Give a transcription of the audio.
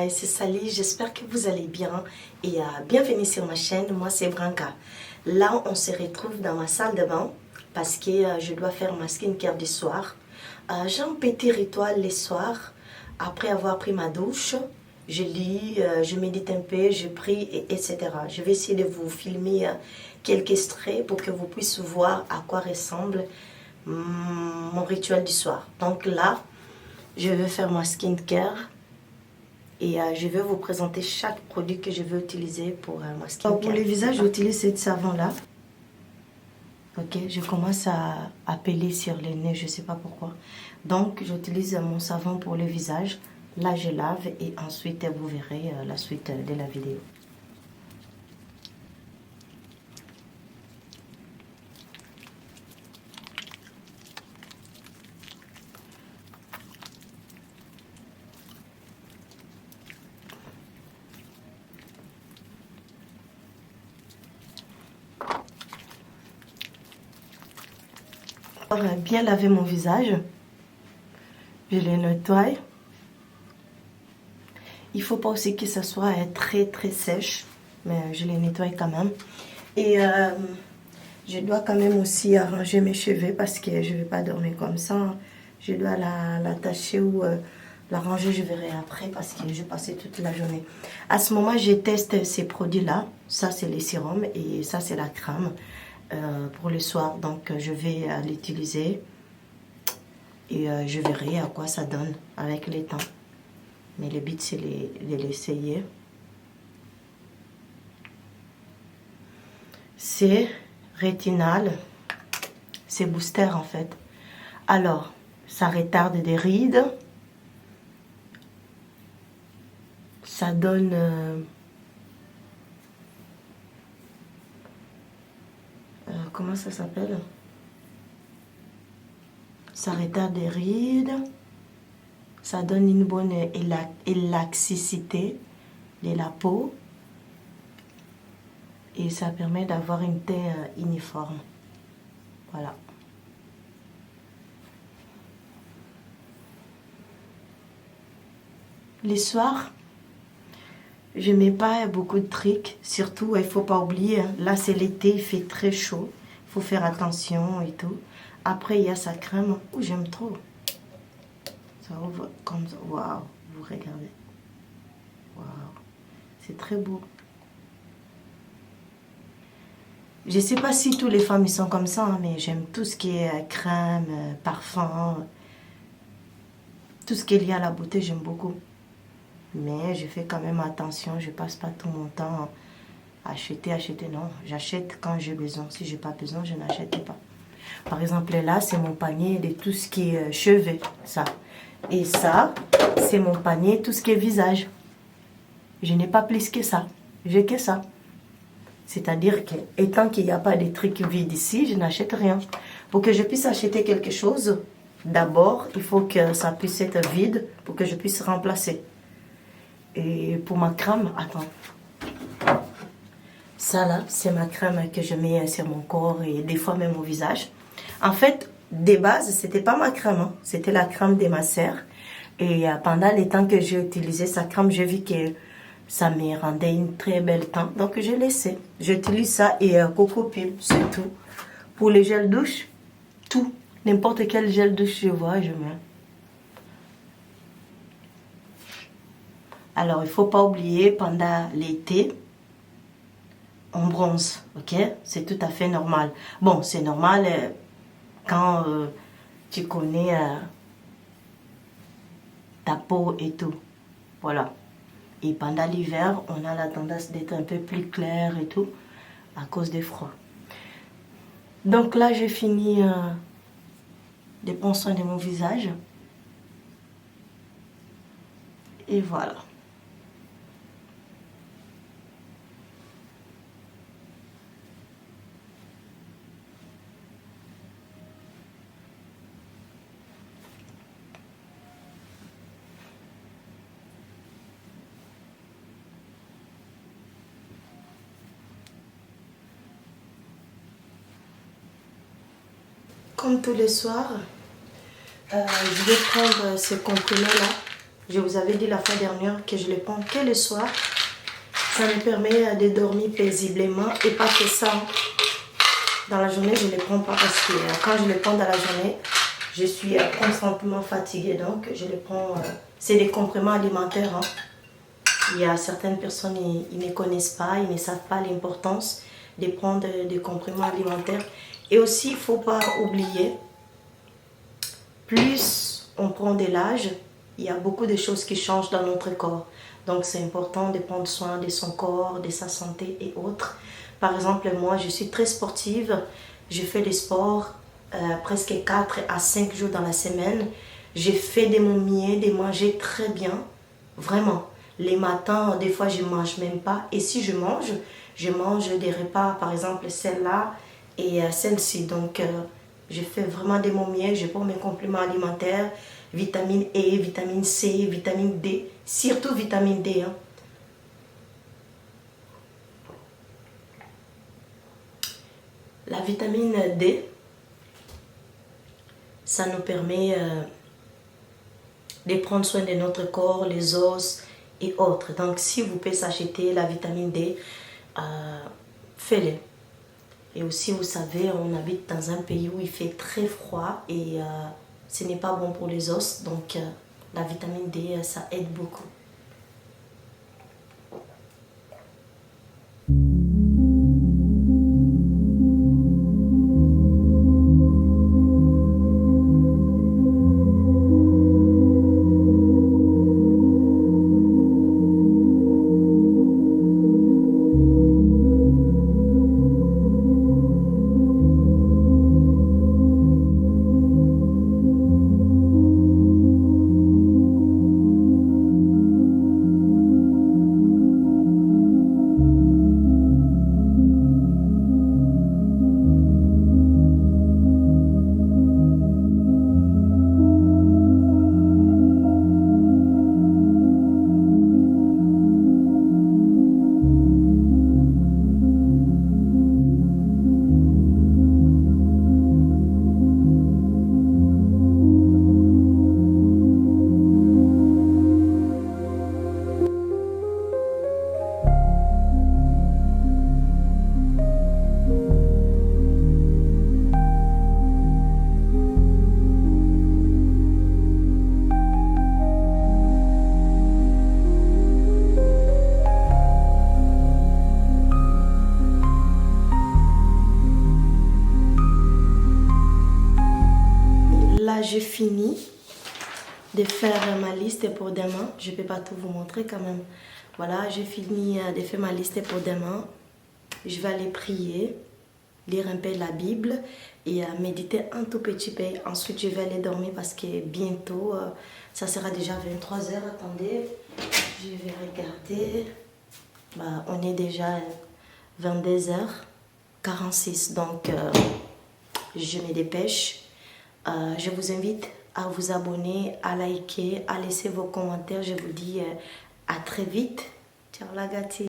Hi, c'est Sally, j'espère que vous allez bien et bienvenue sur ma chaîne, moi c'est Branca. Là on se retrouve dans ma salle de bain parce que je dois faire ma skincare du soir. J'ai un petit rituel le soir, après avoir pris ma douche, je lis, je médite un peu, je prie, etc. Je vais essayer de vous filmer quelques extraits pour que vous puissiez voir à quoi ressemble mon rituel du soir. Donc là, je vais faire ma skincare. Et je vais vous présenter chaque produit que je vais utiliser pour ma skincare. Pour le visage, j'utilise cette savon-là. Ok, je commence à peler sur les nez, je ne sais pas pourquoi. Donc, j'utilise mon savon pour le visage. Là, je lave et ensuite, vous verrez la suite de la vidéo. Bien laver mon visage, je le nettoie. Il ne faut pas aussi que ça soit très sèche, mais je les nettoie quand même. Et je dois quand même aussi arranger mes cheveux parce que je ne vais pas dormir comme ça. Je dois l'attacher ou l'arranger, je verrai après parce que je vais passer toute la journée. À ce moment, je teste ces produits-là. Ça, c'est les sérums et ça, c'est la crème. Pour le soir, donc je vais l'utiliser et je verrai à quoi ça donne avec le temps, mais le but c'est de l'essayer. C'est rétinal, c'est booster en fait. Alors ça retarde des rides, ça donne comment ça s'appelle? Ça retarde des rides, ça donne une bonne élasticité de la peau et ça permet d'avoir une teint uniforme. Voilà. Les soirs, je ne mets pas beaucoup de trucs, surtout il ne faut pas oublier, là c'est l'été, il fait très chaud. Il faut faire attention et tout. Après, il y a sa crème. Oh, j'aime trop. Ça ouvre comme ça. Waouh, vous regardez. Waouh, c'est très beau. Je ne sais pas si toutes les femmes ils sont comme ça, hein, mais j'aime tout ce qui est crème, parfum. Tout ce qui est lié à la beauté, j'aime beaucoup. Mais je fais quand même attention. Je ne passe pas tout mon temps à acheter. Non, j'achète quand j'ai besoin. Si je n'ai pas besoin, je n'achète pas. Par exemple, là, c'est mon panier de tout ce qui est cheveux, ça. Et ça, c'est mon panier, tout ce qui est visage. Je n'ai pas plus que ça. J'ai que ça. C'est-à-dire que, étant qu'il n'y a pas de trucs vides ici, je n'achète rien. Pour que je puisse acheter quelque chose, d'abord, il faut que ça puisse être vide pour que je puisse remplacer. Et pour ma crème, attends. Ça là, c'est ma crème que je mets sur mon corps et des fois même au visage. En fait, de base, c'était pas ma crème, hein. C'était la crème de ma sœur. Et pendant les temps que j'ai utilisé sa crème, j'ai vu que ça me rendait une très belle teinte. Donc, j'ai laissé. J'utilise ça et Coco Pip, c'est tout. Pour les gels douche, tout. N'importe quel gel douche je vois, je mets. Alors, il ne faut pas oublier, pendant l'été, on bronze, ok? C'est tout à fait normal. Bon, c'est normal quand tu connais ta peau et tout. Voilà. Et pendant l'hiver, on a la tendance d'être un peu plus clair et tout, à cause des froids. Donc là, j'ai fini de prendre soin de mon visage. Et voilà. Comme tous les soirs, je vais prendre ce comprimé-là Je vous avais dit la fois dernière que je les prends que le soir. Ça me permet de dormir paisiblement et pas que ça. Dans la journée, je ne les prends pas parce que quand je les prends dans la journée, je suis constantement fatiguée. Donc, je les prends. C'est des compléments alimentaires. Hein. Il y a certaines personnes, ils ne connaissent pas, ils ne savent pas l'importance de prendre des compléments alimentaires. Et aussi, il ne faut pas oublier, plus on prend de l'âge, il y a beaucoup de choses qui changent dans notre corps. Donc, c'est important de prendre soin de son corps, de sa santé et autres. Par exemple, moi, je suis très sportive. Je fais des sports presque 4 à 5 jours dans la semaine. J'ai fait de mon mieux, de manger très bien. Vraiment. Les matins, des fois, je ne mange même pas. Et si je mange des repas, par exemple, celle-là et celle-ci. Donc, je fais vraiment de mon mieux. Je prends mes compléments alimentaires, vitamine E, vitamine C, vitamine D. Surtout vitamine D. Hein. La vitamine D, ça nous permet de prendre soin de notre corps, les os et autres. Donc, si vous pouvez s'acheter la vitamine D, faites-le. Et aussi, vous savez, on habite dans un pays où il fait très froid et ce n'est pas bon pour les os. Donc, la vitamine D, ça aide beaucoup. Là, j'ai fini de faire ma liste pour demain. Je ne peux pas tout vous montrer quand même. Voilà, j'ai fini de faire ma liste pour demain. Je vais aller prier, lire un peu la Bible et méditer un tout petit peu. Ensuite, je vais aller dormir parce que bientôt, ça sera déjà 23 heures. Attendez, je vais regarder. On est déjà 22h46, donc je me dépêche. Je vous invite à vous abonner, à liker, à laisser vos commentaires. Je vous dis à très vite. Ciao la gâtée.